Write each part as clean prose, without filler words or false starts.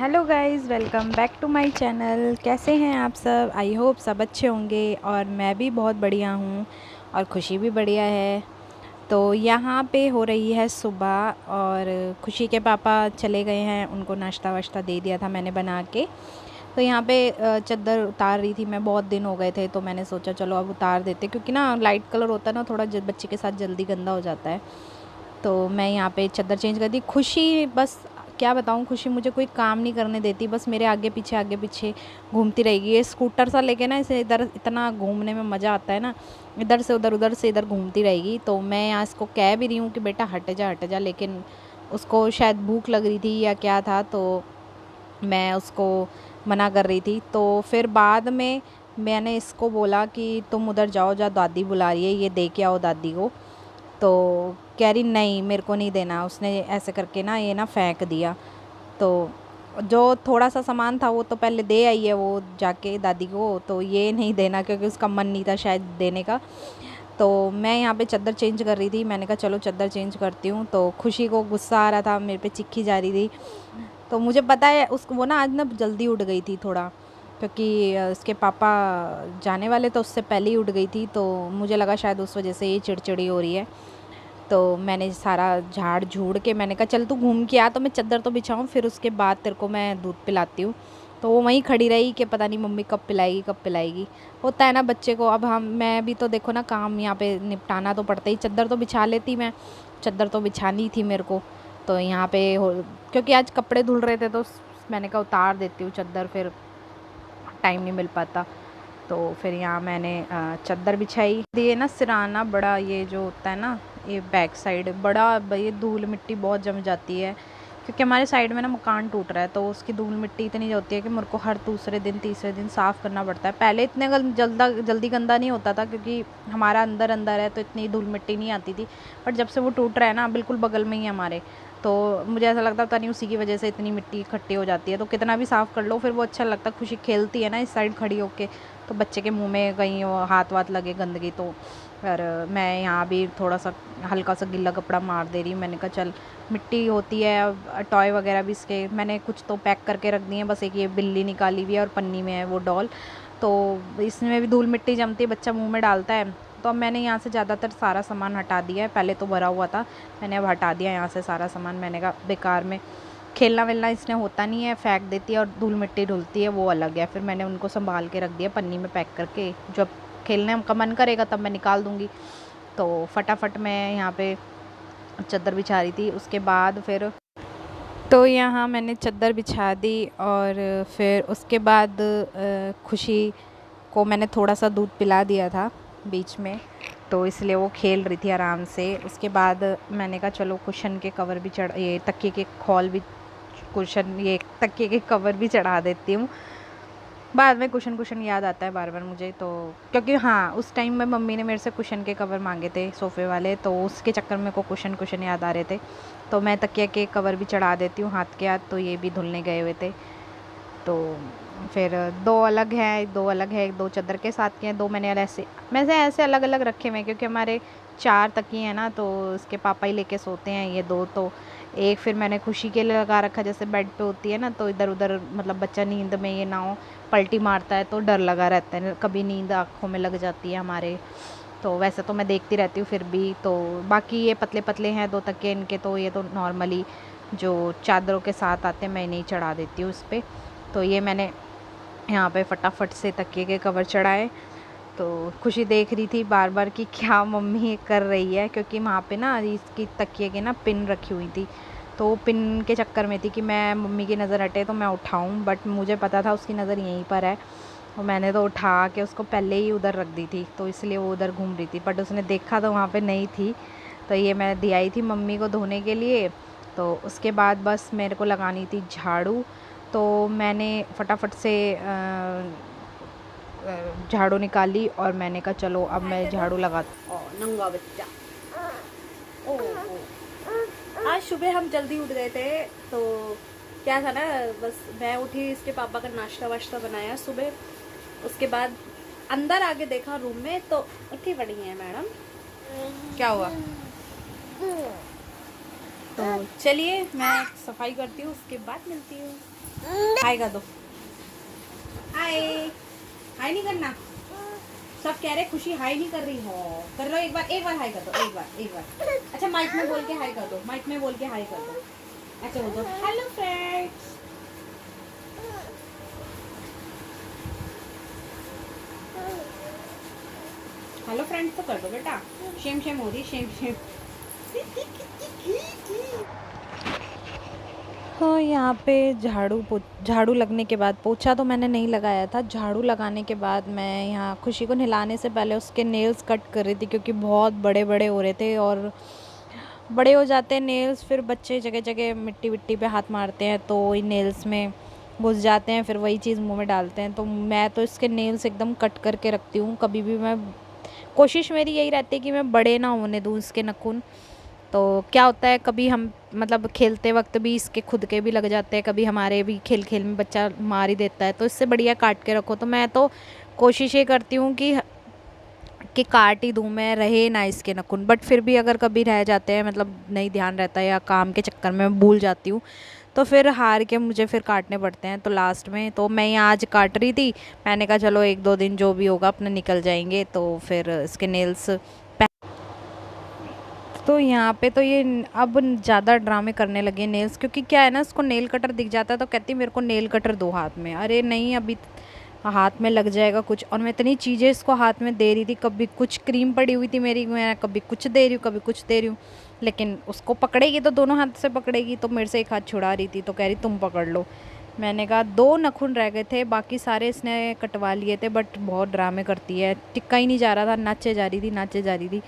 Hello guys, welcome back to my channel. कैसे हैं आप सब? आई होप सब अच्छे होंगे और मैं भी बहुत बढ़िया हूँ और खुशी भी बढ़िया है। तो यहाँ पे हो रही है सुबह और खुशी के पापा चले गए हैं, उनको नाश्ता वाश्ता दे दिया था मैंने बना के। तो यहाँ पे चादर उतार रही थी मैं, बहुत दिन हो गए थे तो मैंने सोचा चलो अब उतार देते, क्योंकि ना लाइट कलर होता है ना, थोड़ा बच्चे के साथ जल्दी गंदा हो जाता है। तो मैं यहाँ पे चादर चेंज कर दी। खुशी बस क्या बताऊँ, खुशी मुझे कोई काम नहीं करने देती, बस मेरे आगे पीछे घूमती रहेगी। ये स्कूटर सा लेके ना, इसे इधर इतना घूमने में मज़ा आता है ना, इधर से उधर से इधर घूमती रहेगी। तो मैं यहाँ इसको कह भी रही हूँ कि बेटा हट जा, लेकिन उसको शायद भूख लग रही थी या क्या था, तो मैं उसको मना कर रही थी। तो फिर बाद में मैंने इसको बोला कि तुम उधर जाओ, जा दादी बुला रही है, ये दे के आओ दादी को। तो कह रही नहीं मेरे को नहीं देना। उसने ऐसे करके ना ये ना फेंक दिया। तो जो थोड़ा सा सामान था वो तो पहले दे आई है वो जाके दादी को, तो ये नहीं देना क्योंकि उसका मन नहीं था शायद देने का। तो मैं यहाँ पे चादर चेंज कर रही थी, मैंने कहा चलो चादर चेंज करती हूँ। तो खुशी को गुस्सा आ रहा था, मेरे पे चिक्की जा रही थी। तो मुझे पता है उसको, वो ना आज ना जल्दी उठ गई थी थोड़ा, क्योंकि उसके पापा जाने वाले तो उससे पहले ही उठ गई थी। तो मुझे लगा शायद उस वजह से ये चिड़चिड़ी हो रही है। तो मैंने सारा झाड़ झूड़ के मैंने कहा चल तू घूम के आ, तो मैं चादर तो बिछाऊँ, फिर उसके बाद तेरे को मैं दूध पिलाती हूँ। तो वो वहीं खड़ी रही कि पता नहीं मम्मी कब पिलाएगी। होता है ना बच्चे को। अब मैं भी तो देखो ना, काम यहाँ पे निपटाना तो पड़ता ही। चादर तो बिछा लेती मैं, चादर तो बिछानी थी मेरे को। तो यहाँ पे क्योंकि आज कपड़े धुल रहे थे तो मैंने कहा उतार देती हूँ चादर, फिर टाइम नहीं मिल पाता। तो फिर यहाँ मैंने चादर बिछाई। ये ना सिराना बड़ा, ये जो होता है ना, ये बैक साइड बड़ा, ये धूल मिट्टी बहुत जम जाती है, क्योंकि हमारे साइड में ना मकान टूट रहा है। तो उसकी धूल मिट्टी इतनी होती है कि मेरे को हर दूसरे दिन तीसरे दिन साफ़ करना पड़ता है। पहले इतने जल्दी गंदा नहीं होता था, क्योंकि हमारा अंदर अंदर है तो इतनी धूल मिट्टी नहीं आती थी। बट जब से वो टूट रहा है ना, बिल्कुल बगल में ही हमारे, तो मुझे ऐसा लगता था नहीं उसी की वजह से इतनी मिट्टी इकट्ठी हो जाती है। तो कितना भी साफ़ कर लो फिर वो अच्छा लगता। खुशी खेलती है ना इस साइड खड़ी होके, तो बच्चे के मुंह में कहीं वो हाथ वाथ लगे गंदगी। तो फिर मैं यहाँ भी थोड़ा सा हल्का सा गीला कपड़ा मार दे रही हूँ। मैंने कहा चल मिट्टी होती है, अब टॉय वगैरह भी इसके मैंने कुछ तो पैक करके रख दिए हैं, बस एक ये बिल्ली निकाली हुई है और पन्नी में है वो डॉल। तो इसमें भी धूल मिट्टी जमती है, बच्चा मुंह में डालता है। तो अब मैंने यहाँ से ज़्यादातर सारा सामान हटा दिया है, पहले तो भरा हुआ था, मैंने अब हटा दिया यहाँ से सारा सामान। मैंने कहा बेकार में खेलना वेलना इसने होता नहीं है, फेंक देती है, और धूल मिट्टी धुलती है वो अलग है। फिर मैंने उनको संभाल के रख दिया पन्नी में पैक करके, जब खेलने का मन करेगा तब मैं निकाल दूँगी। तो फटाफट मैं यहाँ पे चादर बिछा रही थी। उसके बाद फिर तो यहाँ मैंने चादर बिछा दी और फिर उसके बाद खुशी को मैंने थोड़ा सा दूध पिला दिया था बीच में, तो इसलिए वो खेल रही थी आराम से। उसके बाद मैंने कहा चलो कुशन के कवर भी ये तकिए के खौल भी, कुशन ये तकिए के कवर भी चढ़ा देती हूँ। बाद में कुशन याद आता है बार बार मुझे, तो क्योंकि हाँ उस टाइम में मम्मी ने मेरे से कुशन के कवर मांगे थे सोफ़े वाले, तो उसके चक्कर में को कुशन याद आ रहे थे। तो मैं तकिया के कवर भी चढ़ा देती हूँ हाथ के हाथ, तो ये भी धुलने गए हुए थे। तो फिर दो अलग हैं, दो चादर के साथ के हैं, दो मैंने ऐसे अलग अलग रखे हुए हैं, क्योंकि हमारे 4 तकिए हैं ना, तो उसके पापा ही लेके सोते हैं ये दो। तो एक फिर मैंने खुशी के लिए लगा रखा, जैसे बेड पे होती है ना, तो इधर उधर मतलब बच्चा नींद में ये ना हो पलटी मारता है, तो डर लगा रहता है, कभी नींद आँखों में लग जाती है हमारे। तो वैसे तो मैं देखती रहती हूँ फिर भी। तो बाकी ये पतले पतले हैं 2 तकिए इनके, तो ये तो नॉर्मली जो चादरों के साथ आते हैं मैं इन्हें चढ़ा देती हूँ इस पर। तो ये मैंने यहाँ पे फटाफट से तकिए के कवर चढ़ाए। तो खुशी देख रही थी बार बार कि क्या मम्मी कर रही है, क्योंकि वहाँ पे ना इसकी तकिए के ना पिन रखी हुई थी, तो वो पिन के चक्कर में थी कि मैं मम्मी की नज़र हटे तो मैं उठाऊं, बट मुझे पता था उसकी नज़र यहीं पर है, और मैंने तो उठा के उसको पहले ही उधर रख दी थी, तो इसलिए वो उधर घूम रही थी। बट उसने देखा तो वहाँ पे नहीं थी, तो ये मैं दे आई थी मम्मी को धोने के लिए। तो उसके बाद बस मेरे को लगानी थी झाड़ू, तो मैंने फटाफट से झाड़ू निकाली और मैंने कहा चलो अब मैं झाड़ू लगा। नंगा बच्चा। ओ, आज सुबह हम जल्दी उठ गए थे, तो क्या था ना, बस मैं उठी, इसके पापा का नाश्ता वाश्ता बनाया सुबह। उसके बाद अंदर आके देखा रूम में, तो उठी पड़ी है मैडम। क्या हुआ? तो चलिए मैं सफाई करती हूँ, उसके बाद मिलती हूँ। हाय कर दो, हाय। हाय नहीं करना, सब कह रहे खुशी हाय नहीं कर रही हो। कर लो एक बार हाय कर दो, एक बार। अच्छा माइक में बोल के हाय कर दो, माइक में बोल के हाय कर दो। अच्छा बोल दो हेलो फ्रेंड्स। हेलो फ्रेंड्स तो कर दो बेटा, शेम शेम हो रही, शेम शेम। तो यहाँ पे झाड़ू लगने के बाद, पोछा तो मैंने नहीं लगाया था, झाड़ू लगाने के बाद मैं यहाँ खुशी को नहलाने से पहले उसके नेल्स कट कर रही थी, क्योंकि बहुत बड़े बड़े हो रहे थे। और बड़े हो जाते हैं नेल्स, फिर बच्चे जगह जगह मिट्टी विट्टी पे हाथ मारते हैं तो वही नेल्स में घुस जाते हैं, फिर वही चीज़ मुंह में डालते हैं। तो मैं तो इसके नेल्स एकदम कट करके रखती हूँ। कभी भी मैं, कोशिश मेरी यही रहती है कि मैं बड़े ना होने दूँ इसके नाखून। तो क्या होता है, कभी हम मतलब खेलते वक्त भी इसके खुद के भी लग जाते हैं, कभी हमारे भी खेल खेल में बच्चा मार ही देता है। तो इससे बढ़िया काट के रखो। तो मैं तो कोशिश ये करती हूँ कि काट ही दूँ मैं, रहे ना इसके नाखून। बट फिर भी अगर कभी रह जाते हैं, मतलब नहीं ध्यान रहता है या काम के चक्कर में मैं भूल जाती हूँ, तो फिर हार के मुझे फिर काटने पड़ते हैं। तो लास्ट में तो मैं यहाँ आज काट रही थी, मैंने कहा चलो 1-2 दिन जो भी होगा अपने निकल जाएंगे, तो फिर इसके नेल्स। तो यहाँ पे तो ये अब ज़्यादा ड्रामे करने लगे नेल्स, क्योंकि क्या है ना, इसको नेल कटर दिख जाता है तो कहती मेरे को नेल कटर दो हाथ में। अरे नहीं, अभी हाथ में लग जाएगा कुछ। और मैं इतनी चीज़ें इसको हाथ में दे रही थी, कभी कुछ क्रीम पड़ी हुई थी मेरी, मैं कभी कुछ दे रही हूँ कभी कुछ दे रही हूँ, लेकिन उसको पकड़ेगी तो दोनों हाथ से पकड़ेगी। तो मेरे से एक हाथ छुड़ा रही थी, तो कह रही तुम पकड़ लो। मैंने कहा 2 नाखून रह गए थे, बाकी सारे इसने कटवा लिए थे, बट बहुत ड्रामे करती है, टिक्का ही नहीं जा रहा था, नाचे जा रही थी नाचे जा रही थी।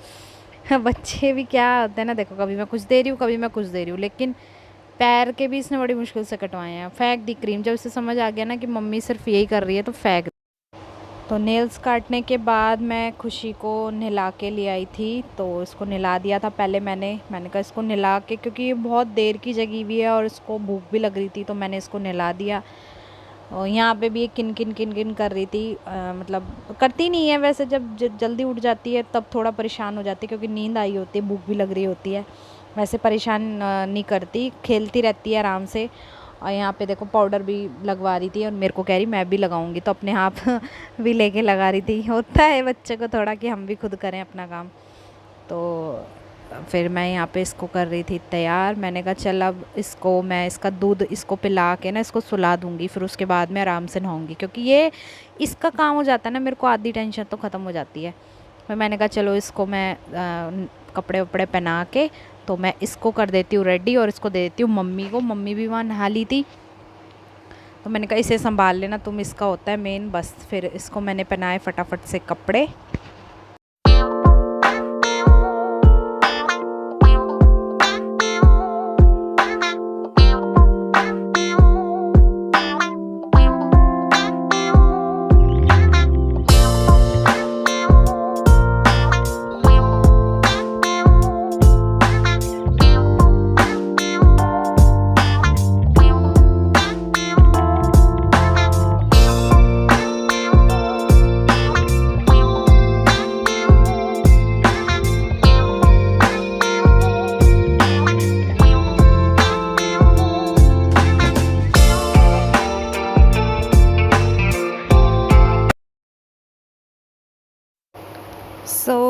बच्चे भी क्या होते हैं ना, देखो कभी मैं कुछ दे रही हूँ कभी मैं कुछ दे रही हूँ, लेकिन पैर के भी इसने बड़ी मुश्किल से कटवाए हैं। फेंक दी क्रीम, जब इसे समझ आ गया ना कि मम्मी सिर्फ यही कर रही है तो फेंक। तो नेल्स काटने के बाद मैं खुशी को नहला के ले आई थी, तो इसको नहला दिया था पहले मैंने कहा इसको नहला के, क्योंकि ये बहुत देर की जगी हुई है और इसको भूख भी लग रही थी, तो मैंने इसको नहला दिया। और यहाँ पे भी ये किन किन किन किन कर रही थी, मतलब करती नहीं है वैसे, जब जल्दी उठ जाती है तब थोड़ा परेशान हो जाती है, क्योंकि नींद आई होती है, भूख भी लग रही होती है। वैसे परेशान नहीं करती, खेलती रहती है आराम से। और यहाँ पे देखो पाउडर भी लगवा रही थी और मेरे को कह रही मैं भी लगाऊंगी, तो अपने आप भी लेके लगा रही थी। होता है बच्चे को थोड़ा कि हम भी खुद करें अपना काम। तो फिर मैं यहाँ पे इसको कर रही थी तैयार। मैंने कहा चल अब इसको मैं इसका दूध इसको पिला के ना इसको सुला दूँगी, फिर उसके बाद मैं आराम से नहाऊँगी, क्योंकि ये इसका काम हो जाता है ना, मेरे को आधी टेंशन तो ख़त्म हो जाती है। फिर मैंने कहा चलो इसको मैं कपड़े वपड़े पहना के तो मैं इसको कर देती हूँ रेडी, और इसको दे देती हूँ मम्मी को। मम्मी भी वहाँ नहा ली थी, तो मैंने कहा इसे संभाल लेना तुम, इसका होता है मेन। बस फिर इसको मैंने पहनाए फटाफट से कपड़े।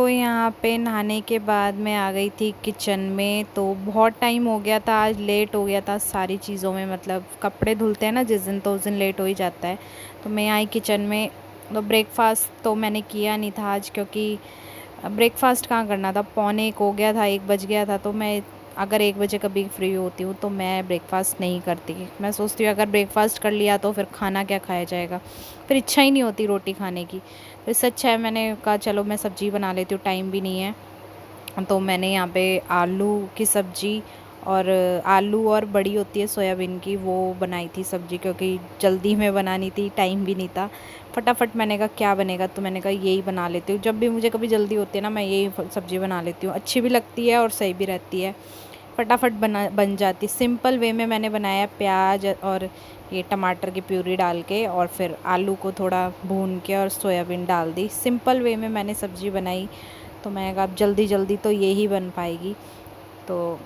यहाँ पे नहाने के बाद मैं आ गई थी किचन में। तो बहुत टाइम हो गया था, आज लेट हो गया था सारी चीज़ों में, मतलब कपड़े धुलते हैं ना जिस दिन तो उस दिन लेट हो ही जाता है। तो मैं आई किचन में। तो ब्रेकफास्ट तो मैंने किया नहीं था आज, क्योंकि ब्रेकफास्ट कहाँ करना था, 12:45 हो गया था, 1 बज गया था। तो मैं अगर 1 बजे कभी फ्री होती हूँ तो मैं ब्रेकफास्ट नहीं करती। मैं सोचती हूँ अगर ब्रेकफास्ट कर लिया तो फिर खाना क्या खाया जाएगा, फिर इच्छा ही नहीं होती रोटी खाने की। तो इससे अच्छा है मैंने कहा चलो मैं सब्ज़ी बना लेती हूँ, टाइम भी नहीं है। तो मैंने यहाँ पे आलू की सब्ज़ी और आलू और बड़ी होती है सोयाबीन की, वो बनाई थी सब्ज़ी, क्योंकि जल्दी में बनानी थी, टाइम भी नहीं था। फटाफट मैंने कहा क्या बनेगा, तो मैंने कहा यही बना लेती हूँ। जब भी मुझे कभी जल्दी होती है ना मैं यही सब्ज़ी बना लेती हूँ, अच्छी भी लगती है और सही भी रहती है, फटाफट बन जाती। सिंपल वे में मैंने बनाया, प्याज और ये टमाटर की प्यूरी डाल के, और फिर आलू को थोड़ा भून के और सोयाबीन डाल दी। सिंपल वे में मैंने सब्ज़ी बनाई। तो मैं कहा अब जल्दी जल्दी तो ये ही बन पाएगी। तो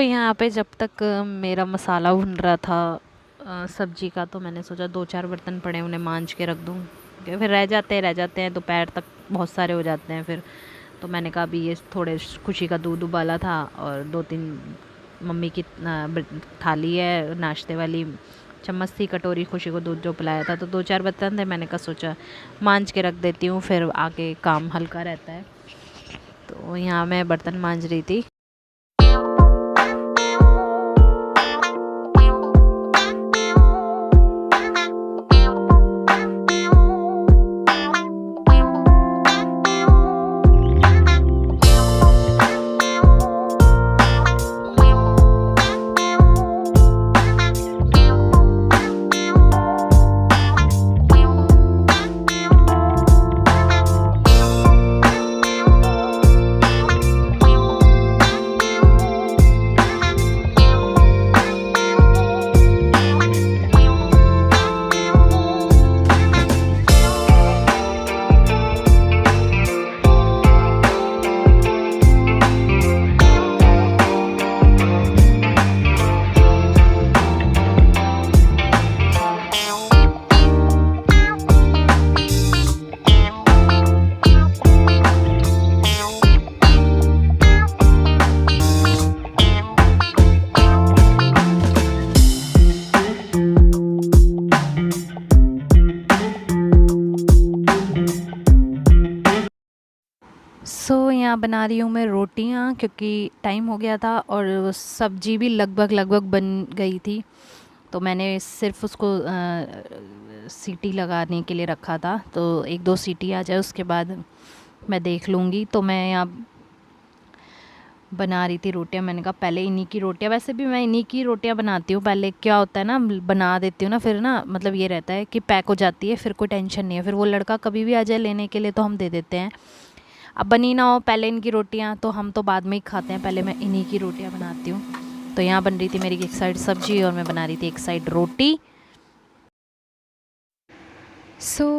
यहाँ पे जब तक मेरा मसाला भुन रहा था सब्जी का, तो मैंने सोचा 2-4 बर्तन पड़े उन्हें मांज के रख दूँ, क्योंकि फिर रह जाते हैं दोपहर तक, बहुत सारे हो जाते हैं फिर। तो मैंने कहा अभी ये थोड़े खुशी का दूध उबाला था और 2-3 मम्मी की थाली है नाश्ते वाली, चम्मच थी, कटोरी, खुशी को दूध जो पिलाया था, तो 2-4 बर्तन थे, मैंने कहा सोचा मांज के रख देती हूँ, फिर आगे काम हल्का रहता है। तो यहाँ मैं बर्तन मांज रही थी। यहाँ बना रही हूँ मैं रोटियाँ, क्योंकि टाइम हो गया था और सब्जी भी लगभग बन गई थी, तो मैंने सिर्फ उसको सीटी लगाने के लिए रखा था। तो 1-2 सीटी आ जाए उसके बाद मैं देख लूँगी। तो मैं यहाँ बना रही थी रोटियाँ, मैंने कहा पहले इन्हीं की रोटियाँ, वैसे भी मैं इन्हीं की रोटियाँ बनाती हूँ। पहले क्या होता है ना, बना देती हूँ ना, फिर ना मतलब ये रहता है कि पैक हो जाती है, फिर कोई टेंशन नहीं है, फिर वो लड़का कभी भी आ जाए लेने के लिए तो हम दे देते हैं। अब बनी ना हो पहले इनकी रोटियां, तो हम तो बाद में ही खाते हैं, पहले मैं इन्हीं की रोटियां बनाती हूँ। तो यहाँ बन रही थी मेरी एक साइड सब्जी और मैं बना रही थी एक साइड रोटी।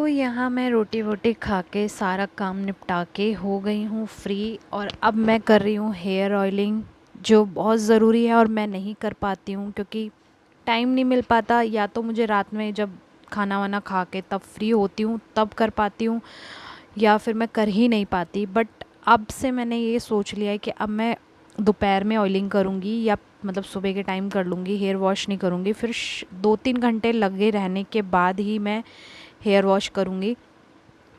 यहाँ मैं रोटी वोटी खा के सारा काम निपटा के हो गई हूँ फ्री, और अब मैं कर रही हूँ हेयर ऑयलिंग, जो बहुत ज़रूरी है और मैं नहीं कर पाती हूँ क्योंकि टाइम नहीं मिल पाता। या तो मुझे रात में जब खाना वाना खा के तब फ्री होती हूँ तब कर पाती हूँ, या फिर मैं कर ही नहीं पाती। बट अब से मैंने ये सोच लिया है कि अब मैं दोपहर में ऑयलिंग करूँगी, या मतलब सुबह के टाइम कर लूँगी, हेयर वॉश नहीं करूँगी। फिर 2-3 घंटे लगे रहने के बाद ही मैं हेयर वॉश करूँगी,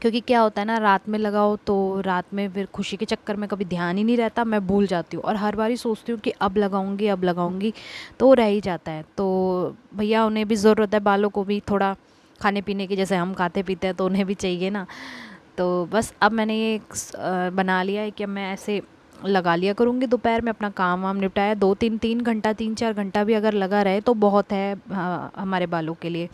क्योंकि क्या होता है ना, रात में लगाओ तो रात में फिर खुशी के चक्कर में कभी ध्यान ही नहीं रहता, मैं भूल जाती हूँ और हर बार ही सोचती हूँ कि अब लगाऊंगी, तो रह ही जाता है। तो भैया उन्हें भी ज़रूरत है, बालों को भी थोड़ा खाने पीने की, जैसे हम खाते पीते हैं तो उन्हें भी चाहिए ना। तो बस अब मैंने ये बना लिया है कि मैं ऐसे लगा लिया करूँगी दोपहर में, अपना काम वाम निपटाया। 2-3 घंटा 3-4 घंटा भी अगर लगा रहे तो बहुत है हमारे बालों के लिए।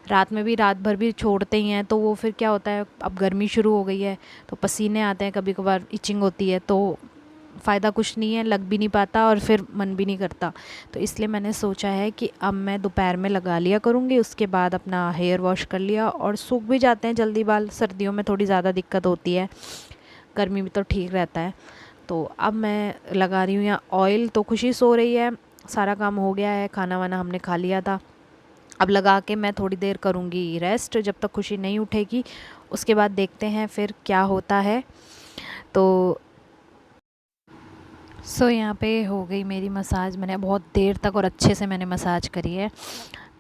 रात में भी, रात भर भी छोड़ते ही हैं तो वो फिर क्या होता है, अब गर्मी शुरू हो गई है तो पसीने आते हैं, कभी कभार इचिंग होती है, तो फ़ायदा कुछ नहीं है, लग भी नहीं पाता और फिर मन भी नहीं करता। तो इसलिए मैंने सोचा है कि अब मैं दोपहर में लगा लिया करूँगी, उसके बाद अपना हेयर वॉश कर लिया, और सूख भी जाते हैं जल्दी बाल। सर्दियों में थोड़ी ज़्यादा दिक्कत होती है, गर्मी में तो ठीक रहता है। तो अब मैं लगा रही हूँ यहाँ ऑयल। तो खुशी सो रही है, सारा काम हो गया है, खाना वाना हमने खा लिया था। अब लगा के मैं थोड़ी देर करूँगी रेस्ट, जब तक खुशी नहीं उठेगी। उसके बाद देखते हैं फिर क्या होता है। तो यहाँ पे हो गई मेरी मसाज, मैंने बहुत देर तक और अच्छे से मैंने मसाज करी है।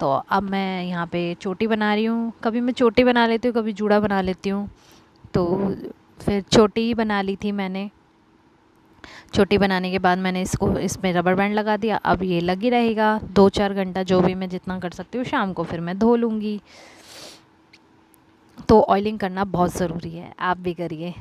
तो अब मैं यहाँ पे चोटी बना रही हूँ। कभी मैं चोटी बना लेती हूँ, कभी जूड़ा बना लेती हूँ। तो फिर चोटी ही बना ली थी मैंने। चोटी बनाने के बाद मैंने इसमें रबर बैंड लगा दिया। अब ये लगी रहेगा 2-4 घंटा, जो भी मैं जितना कर सकती हूँ। शाम को फिर मैं धो लूँगी। तो ऑयलिंग करना बहुत ज़रूरी है, आप भी करिए।